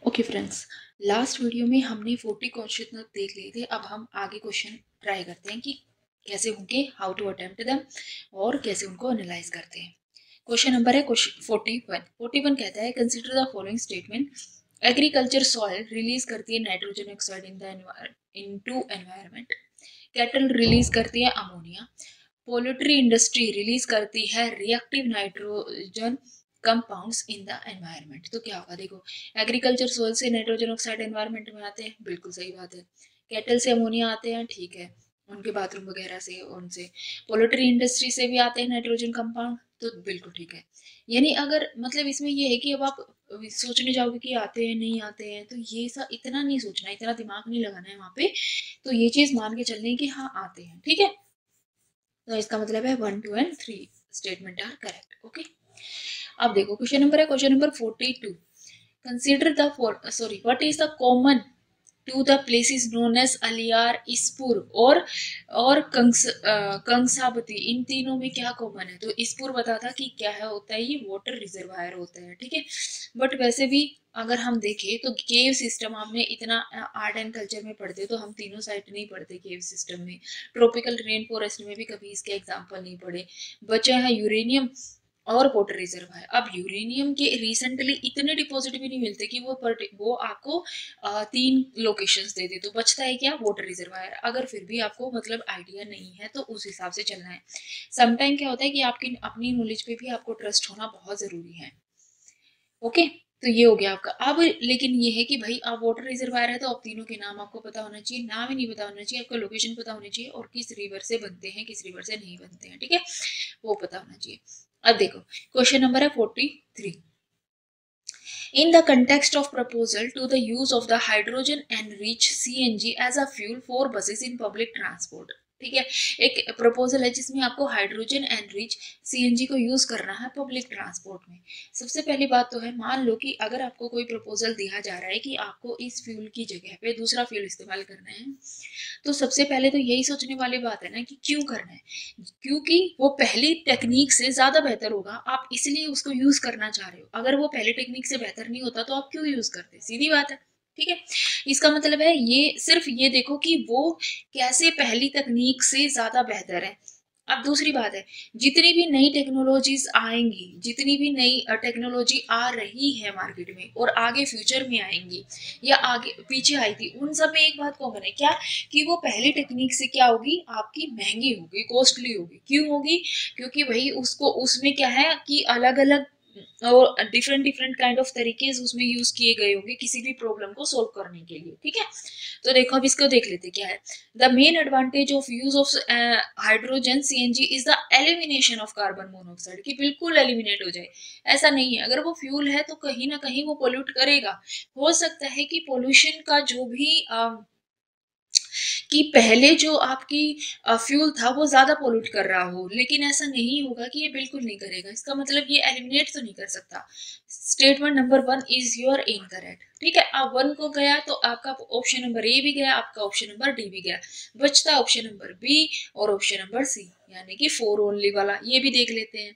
Okay friends, last video में हमने 40 question देख लिए थे। अब हम आगे क्वेश्चन ट्राई करते हैं कि कैसे होंगे, हाउ टू अटेम्प्ट देम और कैसे उनको एनालाइज करते हैं। क्वेश्चन नंबर है 41 कहता है consider the following statement. Agriculture soil release करती है nitrogen oxide into environment. Cattle release करती है अमोनिया। पोल्ट्री इंडस्ट्री रिलीज करती है reactive nitrogen compounds in the environment. तो क्या होगा, देखो, एग्रीकल्चर सोइल से नाइट्रोजन ऑक्साइड एनवायरनमेंट में आते हैं, बिल्कुल सही बात है। कैटल से अमोनिया आते हैं, ठीक है, उनके बाथरूम वगैरह से, उनसे। पोल्ट्री इंडस्ट्री से भी आते हैं नाइट्रोजन कंपाउंड, तो बिल्कुल ठीक है। यानी अगर मतलब इसमें ये है कि अब आप सोचने जाओगे कि आते हैं नहीं आते हैं, तो ये सब इतना नहीं सोचना, इतना दिमाग नहीं लगाना है वहां पे। तो ये चीज मान के चलने की हाँ आते हैं, ठीक है। तो इसका मतलब है 1, 2 and 3 statement are correct. Okay, अब देखो question number 42। Consider the what is the common to the places known as Aliyar, Ispur और कंसाबती। इन तीनों में क्या कॉमन है? तो इस्पुर बता था कि क्या है, होता है ये वाटर रिजर्वायर होता है, ठीक है। बट वैसे भी अगर हम देखें तो केव सिस्टम हमने इतना आर्ट एंड कल्चर में पढ़ते तो हम तीनों साइड नहीं पढ़ते केव सिस्टम में। ट्रॉपिकल रेन फॉरेस्ट में भी कभी इसके एग्जाम्पल नहीं पढ़े। बचे हैं यूरेनियम और वाटर रिजर्वायर। अब यूरेनियम के रिसेंटली इतने डिपॉजिट भी नहीं मिलते कि वो आपको 3 लोकेशंस दे दे, तो बचता है क्या? Water reservoir. अगर फिर भी आपको मतलब आइडिया नहीं है तो उस हिसाब से चलना है। समटाइम क्या होता है कि आपकी अपनी नॉलेज पे भी आपको ट्रस्ट होना बहुत जरूरी है। ओके, तो ये हो गया आपका। अब लेकिन ये है कि भाई आप वाटर रिजर्वायर है तो अब तीनों के नाम आपको पता होना चाहिए, नाम ही नहीं पता होना चाहिए, आपका लोकेशन पता होनी चाहिए और किस रिवर से बनते हैं किस रिवर से नहीं बनते हैं, ठीक है, वो पता होना चाहिए। अब देखो क्वेश्चन नंबर है 43। In the context of proposal to the use of the hydrogen enriched CNG as a fuel for buses in public transport, ठीक है। एक प्रपोजल है जिसमें आपको हाइड्रोजन एनरिच सीएनजी को यूज करना है पब्लिक ट्रांसपोर्ट में। सबसे पहली बात तो है, मान लो कि अगर आपको कोई प्रपोजल दिया जा रहा है कि आपको इस फ्यूल की जगह पे दूसरा फ्यूल इस्तेमाल करना है, तो सबसे पहले तो यही सोचने वाली बात है ना कि क्यों करना है। क्योंकि वो पहली टेक्निक से ज्यादा बेहतर होगा, आप इसलिए उसको यूज करना चाह रहे हो। अगर वो पहली टेक्निक से बेहतर नहीं होता तो आप क्यों यूज करते, सीधी बात है, ठीक है। इसका मतलब है ये सिर्फ ये देखो कि वो कैसे पहली तकनीक से ज्यादा बेहतर है। अब दूसरी बात है, जितनी भी नई टेक्नोलॉजीज आएंगी, जितनी भी नई टेक्नोलॉजी आ रही है मार्केट में और आगे फ्यूचर में आएंगी या आगे पीछे आई थी, उन सब में एक बात कॉमन है क्या, कि वो पहली टेक्निक से क्या होगी, आपकी महंगी होगी, कॉस्टली होगी। क्यों होगी? क्योंकि भाई उसको उसमें क्या है कि अलग अलग और डिफरेंट डिफरेंट काइंड ऑफ तरीके उसमें यूज किए गए होंगे किसी भी प्रॉब्लम को सोल्व करने के लिए, ठीक है। तो देखो अब इसको देख लेते क्या है। The main advantage of use of hydrogen CNG is the elimination of carbon monoxide, कि बिल्कुल एलिमिनेट हो जाए। ऐसा नहीं है, अगर वो फ्यूल है तो कहीं ना कहीं वो पोल्यूट करेगा। हो सकता है कि पोल्यूशन का जो भी कि पहले जो आपकी फ्यूल था वो ज्यादा पोल्यूट कर रहा हो, लेकिन ऐसा नहीं होगा कि ये बिल्कुल नहीं करेगा। इसका मतलब ये एलिमिनेट तो नहीं कर सकता। Statement number 1 is your incorrect, ठीक है। अब 1 को गया तो आपका ऑप्शन नंबर ए भी गया, आपका ऑप्शन नंबर डी भी गया, बचता ऑप्शन नंबर बी और ऑप्शन नंबर सी, यानी कि 4 ओनली वाला। ये भी देख लेते हैं।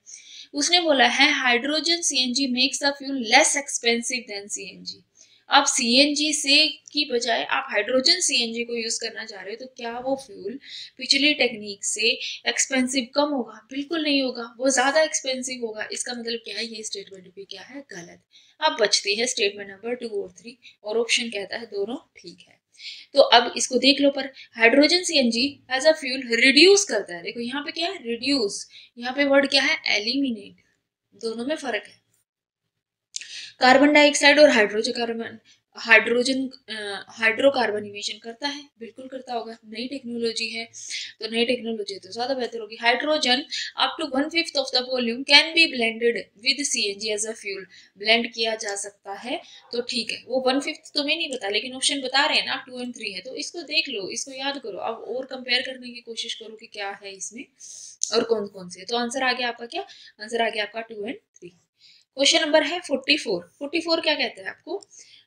उसने बोला है hydrogen CNG makes the fuel less expensive than CNG. आप सीएनजी से की बजाय आप हाइड्रोजन सीएनजी को यूज करना चाह रहे हो, तो क्या वो फ्यूल पिछली टेक्निक से एक्सपेंसिव कम होगा? बिल्कुल नहीं होगा, वो ज्यादा एक्सपेंसिव होगा। इसका मतलब क्या है, ये स्टेटमेंट भी क्या है, गलत। अब बचती है स्टेटमेंट नंबर 2 और 3 और ऑप्शन कहता है दोनों ठीक है। तो अब इसको देख लो, पर hydrogen CNG as a fuel reduce करता है। देखो यहाँ पे क्या है, रिड्यूस, यहाँ पे वर्ड क्या है, एलिमिनेट। दोनों में फर्क है। कार्बन डाइऑक्साइड और हाइड्रोजन हाइड्रोकार्बन इमिशन करता है, बिल्कुल करता होगा। नई टेक्नोलॉजी है तो नई टेक्नोलॉजी तो ज्यादा बेहतर होगी। Hydrogen up to 1/5 of the volume can be blended with CNG as a fuel, blend किया जा सकता है, तो ठीक है। वो 1/5 तुम्हें नहीं पता, लेकिन ऑप्शन बता रहे हैं ना 2 और 3 है, तो इसको देख लो, इसको याद करो। अब और कंपेयर करने की कोशिश करो कि क्या है इसमें और कौन कौन से। तो आंसर आ गया आपका क्या, आंसर आ गया आपका 2 और 3। क्वेश्चन नंबर है 44 क्या कहते हैं आपको,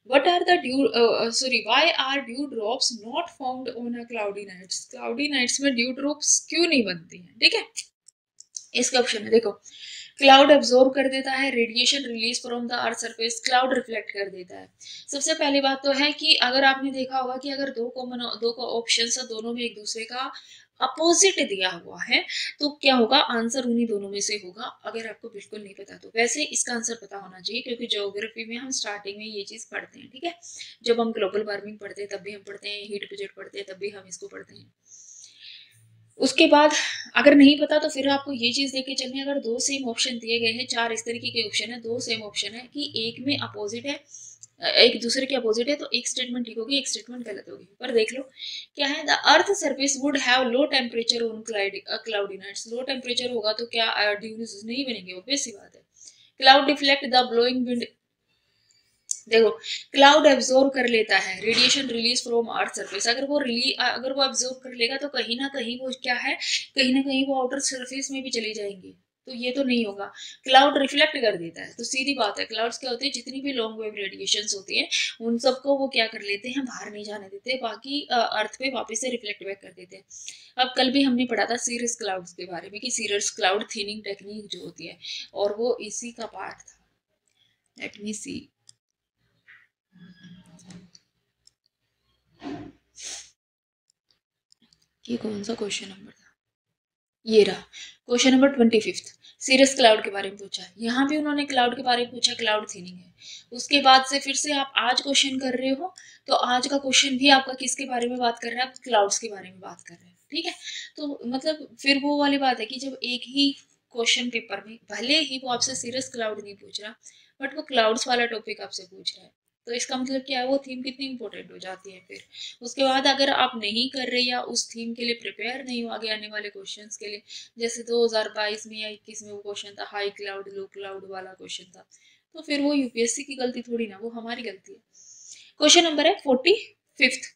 what are the dew sorry why are dew drops not found on a cloudy nights. Cloudy nights में ड्यू ड्रॉप्स क्यों नहीं बनती हैं, ठीक है। इसका ऑप्शन है देखो, क्लाउड एब्जॉर्ब कर देता है, radiation release from the earth surface, cloud reflect कर देता है। सबसे पहली बात तो है कि अगर आपने देखा होगा कि अगर दो को ऑप्शन है, दोनों में एक दूसरे का अपोजिट दिया हुआ है, तो क्या होगा, आंसर उन्हीं दोनों में से होगा। अगर आपको बिल्कुल नहीं पता तो वैसे इसका आंसर पता होना चाहिए, क्योंकि ज्योग्राफी में हम स्टार्टिंग में ये चीज पढ़ते हैं, ठीक है। जब हम ग्लोबल वार्मिंग पढ़ते हैं तब भी हम पढ़ते हैं, हीट बजट पढ़ते हैं तब भी हम इसको पढ़ते हैं। उसके बाद अगर नहीं पता तो फिर आपको ये चीज देके चलनी है, अगर दो सेम ऑप्शन दिए गए हैं, चार इस तरीके के ऑप्शन है, दो सेम ऑप्शन है कि एक में अपोजिट है, एक दूसरे के अपोजिट है, तो एक स्टेटमेंट ठीक होगी, एक स्टेटमेंट गलत होगी। पर देख लो क्या है, the earth surface would have low temperature on cloudy nights. Low temperature होगा तो क्या ड्यूज नहीं बनेंगे, ऑब्वियस सी बात है। Cloud deflect the blowing wind, देखो क्लाउड एब्जॉर्ब कर लेता है, radiation release from earth surface. अगर वो एब्जॉर्ब कर लेगा तो कहीं ना कहीं वो क्या है, कहीं ना कहीं वो आउटर सरफेस में भी चली जाएंगी, तो ये तो नहीं होगा। क्लाउड रिफ्लेक्ट कर देता है, तो सीधी बात है, क्लाउड्स क्या होते हैं, जितनी भी लॉन्ग वेव रेडिएशंस होती हैं उन सबको वो क्या कर लेते हैं, बाहर नहीं जाने देते, बाकी अर्थ पे वापस से रिफ्लेक्ट बैक कर देते हैं। अब कल भी हमने पढ़ा था सीरस क्लाउड्स के बारे में कि सीरस क्लाउड थिनिंग टेक्निक जो होती है, और वो इसी का पार्ट था। लेट मी सी, ये कौन सा क्वेश्चन नंबर था, ये रहा क्वेश्चन नंबर 25। सीरस क्लाउड के बारे में पूछा, यहाँ भी उन्होंने क्लाउड के बारे में पूछा, क्लाउड थिनिंग है। उसके बाद से फिर से आप आज क्वेश्चन कर रहे हो, तो आज का क्वेश्चन भी आपका किसके बारे में बात कर रहा है, आप क्लाउड्स के बारे में बात कर रहे हैं, ठीक है। तो मतलब फिर वो वाली बात है कि जब एक ही क्वेश्चन पेपर में भले ही वो आपसे सीरस क्लाउड नहीं पूछ रहा, बट वो क्लाउड्स वाला टॉपिक आपसे पूछ रहा है, तो इसका मतलब क्या है, वो थीम कितनी इंपॉर्टेंट हो जाती है। फिर उसके बाद अगर आप नहीं कर रहे या उस थीम के लिए प्रिपेयर नहीं हो आगे आने वाले क्वेश्चंस के लिए, जैसे 2022 में या 21 में वो क्वेश्चन था हाई क्लाउड लो क्लाउड वाला क्वेश्चन था, तो फिर वो यूपीएससी की गलती थोड़ी ना, वो हमारी गलती है। क्वेश्चन नंबर है 45th।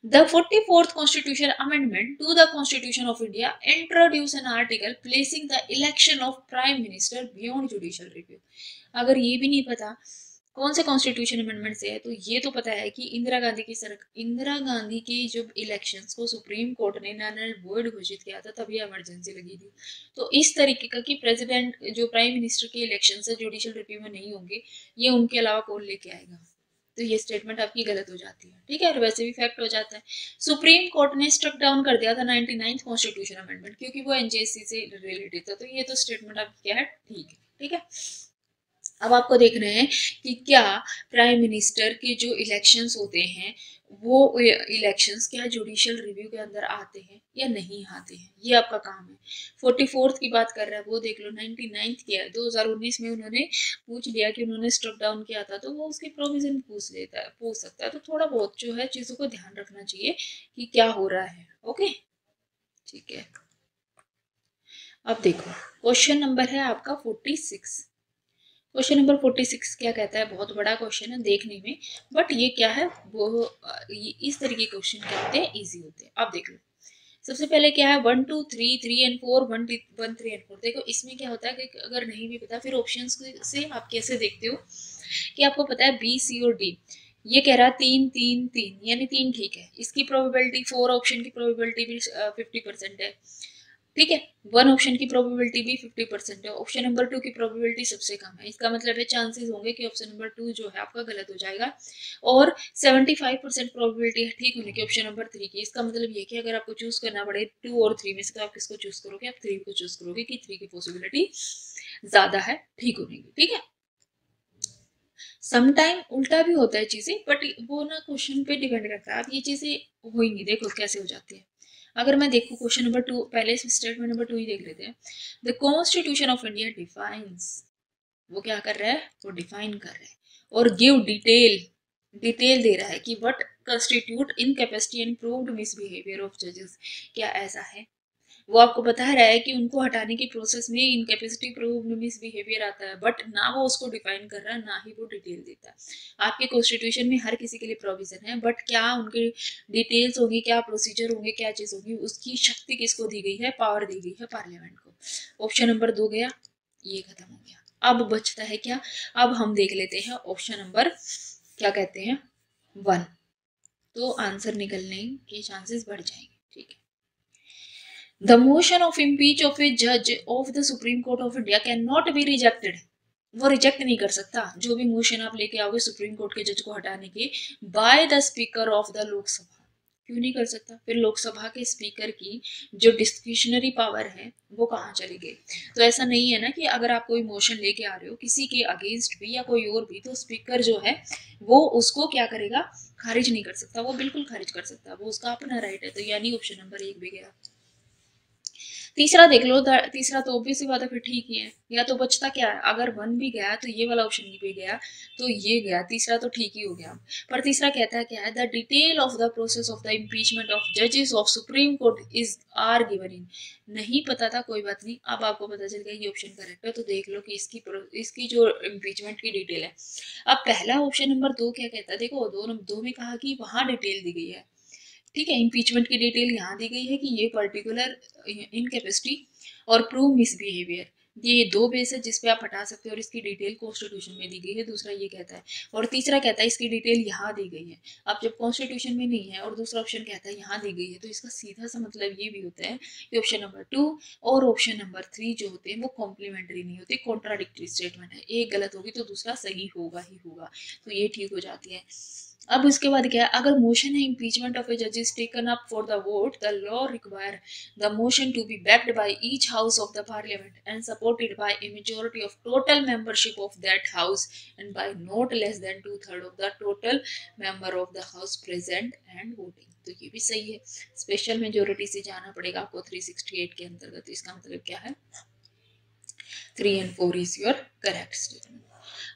The 44th Constitution Amendment to the Constitution of India introduce an article placing the election of Prime Minister beyond judicial review। अगर ये भी नहीं पता कौन से कॉन्स्टिट्यूशन अमेंडमेंट से है, तो ये तो पता है कि इंदिरा गांधी की जब इलेक्शंस को सुप्रीम कोर्ट ने नल वॉइड घोषित किया था तभी इमरजेंसी लगी थी। तो इस तरीके का कि प्रेसिडेंट जो प्राइम मिनिस्टर के इलेक्शन से जुडिशियल रिव्यू में नहीं होंगे, ये उनके अलावा कौन लेके आएगा, तो ये स्टेटमेंट आपकी गलत हो जाती है, ठीक है, और वैसे भी फैक्ट हो जाता है। सुप्रीम कोर्ट ने स्ट्रक डाउन कर दिया था 99th कॉन्स्टिट्यूशन अमेंडमेंट, क्योंकि वो एनजेसी से रिलेटेड था, तो ये तो स्टेटमेंट आपकी क्या है, ठीक है, ठीक है। अब आपको देखना है कि क्या प्राइम मिनिस्टर के जो इलेक्शंस होते हैं वो इलेक्शंस क्या जुडिशियल रिव्यू के अंदर आते हैं या नहीं आते हैं, ये आपका काम है। 44th की बात कर रहा है वो देख लो, 99th किया है 2019 में उन्होंने पूछ लिया कि उन्होंने स्ट्रक डाउन किया था, तो वो उसके प्रोविजन पूछ सकता है, तो थोड़ा बहुत जो है चीजों को ध्यान रखना चाहिए कि क्या हो रहा है। ओके, ठीक है। अब देखो क्वेश्चन नंबर है आपका 46। क्वेश्चन नंबर 46 क्या कहता है, बहुत बड़ा क्वेश्चन है देखने में, बट ये क्या है, वो इस तरीके के क्वेश्चन क्या होते हैं, इजी होते हैं। अब देख लो सबसे पहले क्या है, 1 2 3 3 एंड 4, 1 3 एंड 4। देखो इसमें क्या होता है कि अगर नहीं भी पता, फिर ऑप्शंस से आप कैसे देखते हो कि आपको पता है बी सी और डी, ये कह रहा है 3 3 3 यानी 3 ठीक है, इसकी प्रोबेबिलिटी 4 ऑप्शन की प्रोबेबिलिटी भी 50% है, ठीक है। 1 ऑप्शन की प्रोबेबिलिटी भी 50% है, ऑप्शन नंबर 2 की प्रोबेबिलिटी सबसे कम है, इसका मतलब है चांसेस होंगे कि ऑप्शन नंबर 2 जो है आपका गलत हो जाएगा, और 75% प्रोबेबिलिटी है ठीक होने की ऑप्शन नंबर 3 की। इसका मतलब ये कि अगर आपको चूज करना पड़े 2 और 3 में से, तो आप किसको चूज करोगे, आप 3 को चूज करोगे कि 3 की पॉसिबिलिटी ज्यादा है ठीक होने की, ठीक है। समटाइम उल्टा भी होता है चीजें, बट वो ना क्वेश्चन पे डिपेंड करता है, अब ये चीजें होंगी, देखो कैसे हो जाती है। अगर मैं देखूं क्वेश्चन नंबर 2, पहले स्टेटमेंट नंबर 2 ही देख लेते हैं। The constitution of India defines, वो क्या कर रहा है, वो डिफाइन कर रहा है और गिव डिटेल दे रहा है कि what constitute incapacity and proved misbehaviour of जजेस। क्या ऐसा है, वो आपको बता रहा है कि उनको हटाने की प्रोसेस में इनकैपेसिटी प्रूव्ड मिसबिहेवियर आता है, बट ना वो उसको डिफाइन कर रहा है ना ही वो डिटेल देता है। आपके कॉन्स्टिट्यूशन में हर किसी के लिए प्रोविजन है, बट क्या उनके डिटेल्स होंगी, क्या प्रोसीजर होंगे, क्या चीज होगी, उसकी शक्ति किसको दी गई है, पावर दी गई है पार्लियामेंट को। ऑप्शन नंबर 2 गया, ये खत्म हो गया। अब बचता है क्या, अब हम देख लेते हैं ऑप्शन नंबर क्या कहते हैं 1, तो आंसर निकलने के चांसेस बढ़ जाएंगे, ठीक है। The motion of impeach of a जज of the supreme court of India can not be rejected. वो रिजेक्ट नहीं कर सकता जो भी मोशन आप लेके आओगे सुप्रीम कोर्ट के जज को हटाने के, by the speaker of the Lok Sabha. क्यों नहीं कर सकता? फिर लोकसभा के स्पीकर की जो डिस्क्रिशनरी पावर है वो कहाँ चली गई? तो ऐसा नहीं है ना कि अगर आप कोई मोशन लेके आ रहे हो किसी के अगेंस्ट भी या कोई और भी, तो स्पीकर जो है वो उसको क्या करेगा? खारिज नहीं कर सकता, वो बिल्कुल खारिज कर सकता, वो उसका अपना राइट है। तो यानी ऑप्शन नंबर 1 भी गया। तीसरा देख लो, तीसरा तो ऑब्वियस सी बात है, फिर ठीक ही है। या तो बचता क्या है, अगर 1 भी गया तो ये वाला ऑप्शन भी गया, तो ये गया, तीसरा तो ठीक ही हो गया। पर तीसरा कहता है क्या है? The detail of the process of the impeachment of जजेस of supreme court is are given in. नहीं पता था, कोई बात नहीं, अब आपको पता चल गया, ये ऑप्शन करेक्ट है। तो देख लो कि इसकी जो इम्पीचमेंट की डिटेल है। अब पहला ऑप्शन नंबर 2 क्या कहता है? देखो, दो में कहा कि वहां डिटेल दी गई है, ठीक है। इम्पीचमेंट की डिटेल यहाँ दी गई है कि ये पर्टिकुलर इनकेपेसिटी और प्रूव मिसबिहेवियर, ये दो बेस है जिस पे आप हटा सकते हो, और इसकी डिटेल कॉन्स्टिट्यूशन में दी गई है। दूसरा ये कहता है, और तीसरा कहता है इसकी डिटेल यहाँ दी गई है। अब जब कॉन्स्टिट्यूशन में नहीं है और दूसरा ऑप्शन कहता है यहाँ दी गई है, तो इसका सीधा सा मतलब ये भी होता है कि ऑप्शन नंबर 2 और ऑप्शन नंबर 3 जो होते हैं वो कॉम्प्लीमेंट्री नहीं होते, कॉन्ट्राडिक्टरी स्टेटमेंट है। एक गलत होगी तो दूसरा सही होगा ही होगा, तो ये ठीक हो जाती है। अब उसके बाद क्या है? अगर मोशन है इम्पीचमेंट ऑफ ए जज is taken up for the vote, the law require the motion to be backed by each house of the parliament and supported by a majority of total membership of that house and by not less than 2/3 of the total member of the house present and voting. तो ये भी सही है, special majority से जाना पड़ेगा आपको 368 के अंतर्गत। तो इसका मतलब क्या है? 3 and 4 is your correct statement.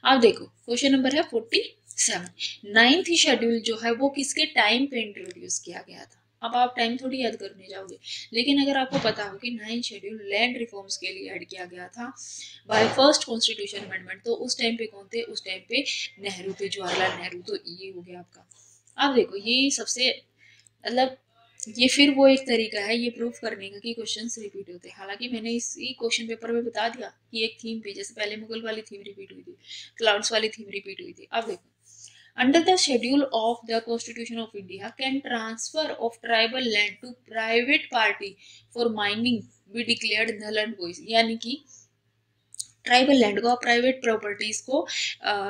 अब देखो क्वेश्चन नंबर है 47। नाइन्थ शेड्यूल जो है वो किसके टाइम पे इंट्रोड्यूस किया गया था? अब आप टाइम थोड़ी याद करने जाओगे, लेकिन अगर आपको पता हो कि 9th शेड्यूल लैंड रिफॉर्म्स के लिए ऐड किया गया था बाय फर्स्ट कॉन्स्टिट्यूशन अमेंडमेंट, तो उस टाइम पे कौन थे? उस टाइम पे नेहरू थे, जवाहरलाल नेहरू। तो ये हो गया आपका। अब देखो ये सबसे मतलब ये फिर वो एक तरीका है ये प्रूफ करने का कि क्वेश्चंस रिपीट होते हैं। हालांकि मैंने इसी क्वेश्चन पेपर में बता दिया कि एक थीम पे, जैसे पहले मुगल वाली थीम रिपीट हुई थी, क्लाउड्स वाली थीम रिपीट हुई थी। अब देखो, under the schedule of the constitution of India can transfer of tribal land to private party for mining be declared null and void. यानी कि ट्राइबल लैंड को, प्राइवेट प्रॉपर्टीज को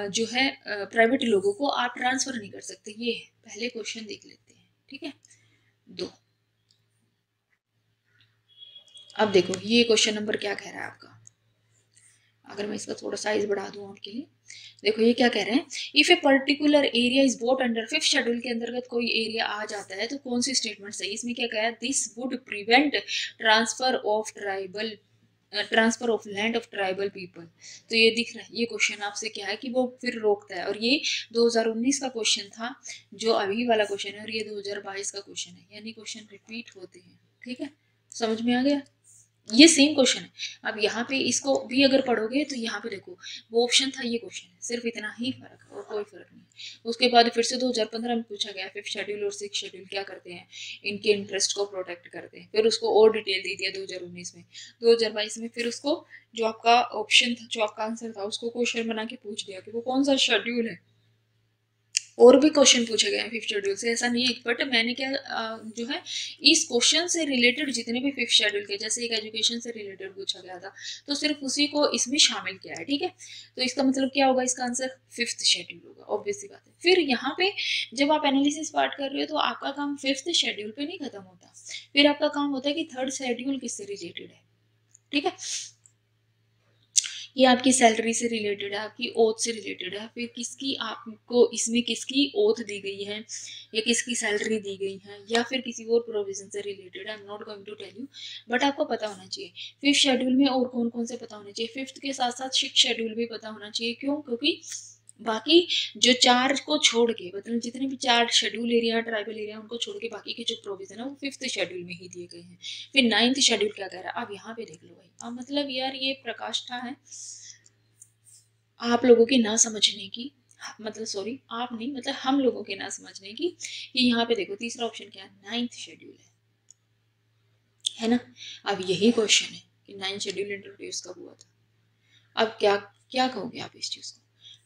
जो है प्राइवेट लोगों को आप ट्रांसफर नहीं कर सकते। ये पहले क्वेश्चन देख लेते हैं, ठीक है। 2, अब देखो ये क्वेश्चन नंबर क्या कह रहा है आपका। अगर मैं इसका थोड़ा साइज बढ़ा दूं आपके लिए, देखो ये क्या कह रहे हैं? If a particular area is boat under 5th schedule के अंतर्गत कोई एरिया आ जाता है तो कौन सी स्टेटमेंट सही? इसमें क्या कहा है? This would prevent transfer of land of tribal people. तो ये दिख रहा है, ये क्वेश्चन आपसे क्या है कि वो फिर रोकता है। और ये 2019 का क्वेश्चन था जो अभी वाला क्वेश्चन है, और ये 2022 का क्वेश्चन है, यानी क्वेश्चन रिपीट होते हैं, ठीक है। समझ में आ गया? ये सेम क्वेश्चन है। अब यहाँ पे इसको भी अगर पढ़ोगे तो यहाँ पे देखो वो ऑप्शन था, ये क्वेश्चन है, सिर्फ इतना ही फर्क है और कोई फर्क नहीं। उसके बाद फिर से 2015 में पूछा गया 5th शेड्यूल और 6th शेड्यूल क्या करते हैं? इनके इंटरेस्ट को प्रोटेक्ट करते हैं। फिर उसको और डिटेल दे दिया 2019 में। 2022 में फिर उसको जो आपका ऑप्शन था, जो आपका आंसर था, उसको क्वेश्चन बना के पूछ दिया कि वो कौन सा शेड्यूल है। और भी क्वेश्चन पूछे गए हैं 5th शेड्यूल से, ऐसा नहीं है। बट मैंने क्या जो है इस क्वेश्चन से रिलेटेड जितने भी 5th शेड्यूल के, जैसे एक एजुकेशन से रिलेटेड पूछा गया था, तो सिर्फ उसी को इसमें शामिल किया है, ठीक है। तो इसका मतलब क्या होगा? इसका आंसर 5th शेड्यूल होगा, ऑब्वियस सी बात है। फिर यहाँ पे जब आप एनालिसिस पार्ट कर रहे हो तो आपका काम 5th शेड्यूल पे नहीं खत्म होता, फिर आपका काम होता है कि 3rd शेड्यूल किससे रिलेटेड है, ठीक है। ये आपकी सैलरी से रिलेटेड है, आपकी ओथ से रिलेटेड है, फिर किसकी आपको इसमें किसकी ओथ दी गई है या किसकी सैलरी दी गई है, या फिर किसी और प्रोविजन से रिलेटेड है। I am not going to tell you, but आपको पता होना चाहिए 5th शेड्यूल में और कौन कौन से पता होने चाहिए। 5th के साथ साथ 6th शेड्यूल भी पता होना चाहिए। क्यों? क्योंकि बाकी जो 4 को छोड़ के, मतलब जितने भी 4 शेड्यूल एरिया, ट्राइबल एरिया, उनको छोड़ के बाकी के जो प्रोविजन है वो 5th शेड्यूल में ही दिए गए हैं। फिर 9th शेड्यूल क्या कह रहा है? अब यहाँ पे देख लो भाई, अब मतलब यार ये प्रकाष्ठा है आप लोगों के ना समझने की, मतलब सॉरी आप नहीं, मतलब हम लोगों के ना समझने की। कि यहाँ पे देखो तीसरा ऑप्शन क्या है? 9th शेड्यूल है ना। अब यही क्वेश्चन है कि 9th शेड्यूल इंट्रोड्यूस कब हुआ था। अब क्या क्या कहोगे आप इस चीज को?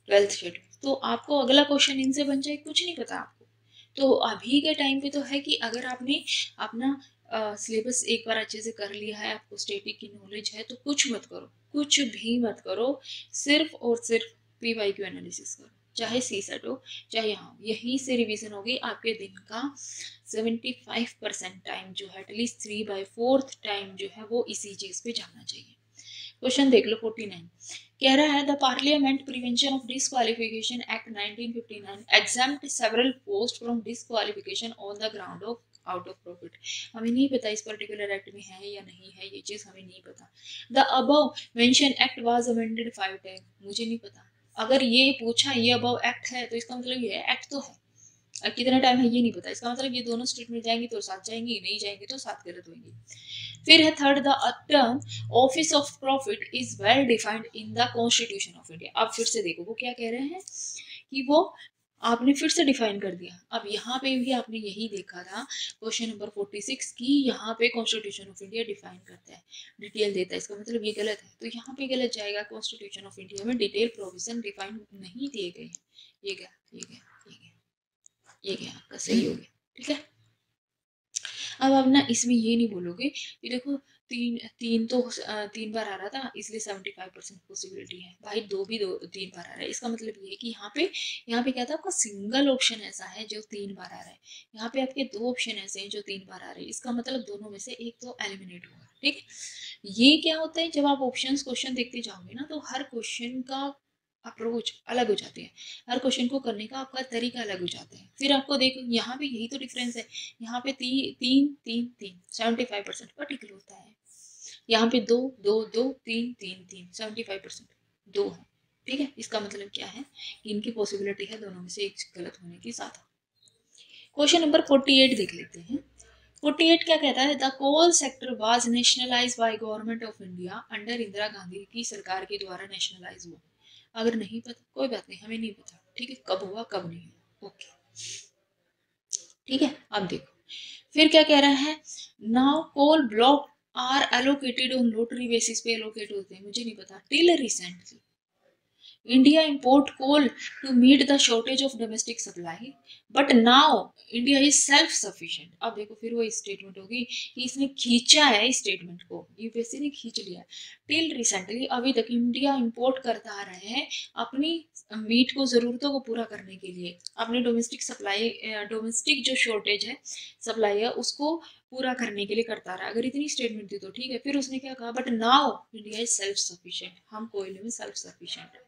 12th schedule. तो आपको अगला क्वेश्चन इनसे बन जाए, कुछ नहीं पता आपको। तो अभी के टाइम पे तो है कि अगर आपने अपना सिलेबस एक बार अच्छे से कर लिया है, आपको स्टैटिक की नॉलेज है, तो कुछ मत करो, कुछ भी मत करो, सिर्फ और सिर्फ PYQ एनालिसिस करो, चाहे CSET हो चाहे यहाँ, यहीं से रिवीजन होगी। आपके दिन का 75% टाइम जो है, एटलीस्ट 3/4 टाइम जो है वो इसी चीज पे जाना चाहिए। क्वेश्चन देख लो 49, कह रहा है the parliament prevention of disqualification act 1959 exempt several post from disqualification on the ground of out of profit. हमें नहीं पता इस पर्टिकुलर एक्ट में है या नहीं है, ये चीज हमें नहीं पता। The above mention act was amended 5 time, मुझे नहीं पता। अगर ये पूछा ये अबव एक्ट है तो इसका मतलब ये एक्ट तो है, अब कितना टाइम है ये नहीं पता, इसका मतलब ये दोनों स्टेटमेंट जाएंगी तो साथ जाएंगी, नहीं जाएंगे तो साथ गलत होंगी। फिर है third, the term office of profit is well defined in the constitution of India. अब फिर से देखो वो क्या कह रहे हैं कि वो आपने फिर से डिफाइन कर दिया। अब यहाँ पे भी आपने यही देखा था क्वेश्चन नंबर 46 की, यहाँ पे कॉन्स्टिट्यूशन ऑफ इंडिया डिफाइन करता है, डिटेल देता है, इसका मतलब ये गलत है, तो यहाँ पे गलत जाएगा। कॉन्स्टिट्यूशन ऑफ इंडिया में डिटेल प्रोविजन डिफाइन नहीं दिए गए हैं। ये गया, ये गया, ये गया, ये गया, आपका सही हो गया। ठीक है, अब आप ना इसमें ये नहीं बोलोगे कि देखो तीन तीन तो 3 बार आ रहा था इसलिए 75% पॉसिबिलिटी है, भाई दो 3 बार आ रहा है, इसका मतलब ये है कि यहाँ पे क्या था, आपका सिंगल ऑप्शन ऐसा है जो 3 बार आ रहा है, यहाँ पे आपके 2 ऑप्शन ऐसे हैं जो 3 बार आ रहे हैं, इसका मतलब दोनों में से एक तो एलिमिनेट होगा। ठीक है, ये क्या होता है, जब आप ऑप्शंस क्वेश्चन देखते जाओगे ना तो हर क्वेश्चन का अप्रोच अलग हो जाते हैं, हर क्वेश्चन को करने का आपका तरीका अलग हो जाता है। फिर आपको देखो यहाँ पे यही तो डिफरेंस है, यहाँ पे 75% पर्टिकुलर होता है, यहाँ पे 75% दो है। ठीक है, इसका मतलब क्या है कि इनकी पॉसिबिलिटी है दोनों में से एक गलत होने की ज्यादा। क्वेश्चन नंबर 48 देख लेते हैं। 48 क्या कहता है, the coal sector was nationalize by government of India under Indira Gandhi की सरकार के द्वारा नेशनलाइज हुआ। अगर नहीं पता कोई बात नहीं, हमें नहीं पता, ठीक है, कब हुआ कब नहीं हुआ, ओके। ठीक है, अब देखो फिर क्या कह रहा है, now coal block are allocated on lottery basis पे एलोकेट होते हैं, मुझे नहीं पता। Till recently India import coal to meet the shortage of domestic supply, but now India is self sufficient। अब देखो फिर वो स्टेटमेंट होगी कि इसने खींचा है इस स्टेटमेंट को, यूपीएससी ने खींच लिया। टिल रिसेंटली अभी तक इंडिया इंपोर्ट करता आ रहे हैं अपनी मीट को, जरूरतों को पूरा करने के लिए, अपनी डोमेस्टिक सप्लाई, डोमेस्टिक जो शॉर्टेज है सप्लाई है उसको पूरा करने के लिए करता रहा। अगर इतनी स्टेटमेंट थी तो ठीक है, फिर उसने क्या कहा, but now India is self sufficient, हम कोयले में सेल्फ सफिशिएंट है,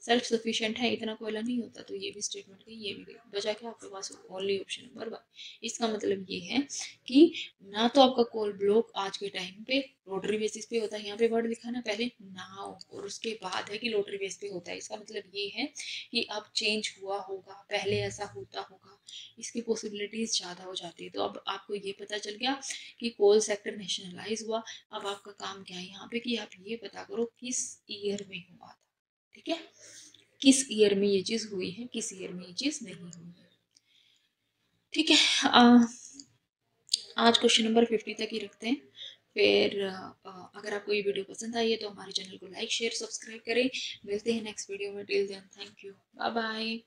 सेल्फ सफिशिएंट है, इतना कोयला नहीं होता, तो ये भी स्टेटमेंट गई, ये भी गई, बचा के आपके पास ओनली ऑप्शन नंबर 1। इसका मतलब ये है कि ना तो आपका कोल ब्लॉक आज के टाइम पे लॉटरी बेसिस पे होता है, यहाँ पे वर्ड लिखा ना पहले नाउ और उसके बाद है कि लॉटरी बेस पे होता है, इसका मतलब ये है कि अब चेंज हुआ होगा, पहले ऐसा होता होगा, इसकी पॉसिबिलिटीज ज़्यादा हो जाती है। तो अब आपको ये पता चल गया कि कोल सेक्टर नेशनलाइज हुआ। अब आपका काम क्या है यहाँ पे कि आप ये पता करो किस ईयर में हुआ था। ठीक है, किस ईयर में ये चीज हुई है, किस ईयर में ये चीज नहीं हुई है। ठीक है, आज क्वेश्चन नंबर 50 तक ही रखते हैं। फिर अगर आपको ये वीडियो पसंद आई है तो हमारे चैनल को लाइक शेयर सब्सक्राइब करें। मिलते हैं नेक्स्ट वीडियो में, till then thank you, bye bye.